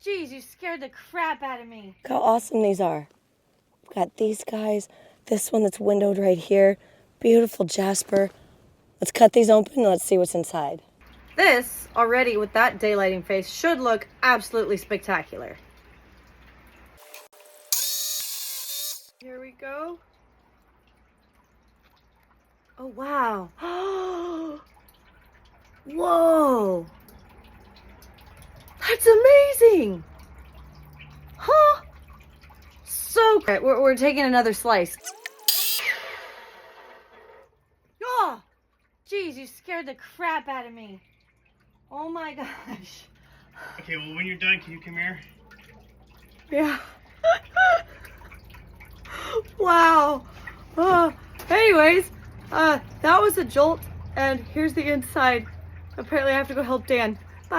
Jeez, you scared the crap out of me. Look how awesome these are. We've got these guys. This one that's windowed right here. Beautiful jasper. Let's cut these open and let's see what's inside. This, already with that daylighting face, should look absolutely spectacular. Here we go. Oh, wow. Whoa. That's amazing. Huh? So great. We're taking another slice. Oh, geez, you scared the crap out of me. Oh my gosh. Okay, well, when you're done, can you come here? Yeah. Wow. Anyways, that was a jolt, and here's the inside. Apparently I have to go help Dan.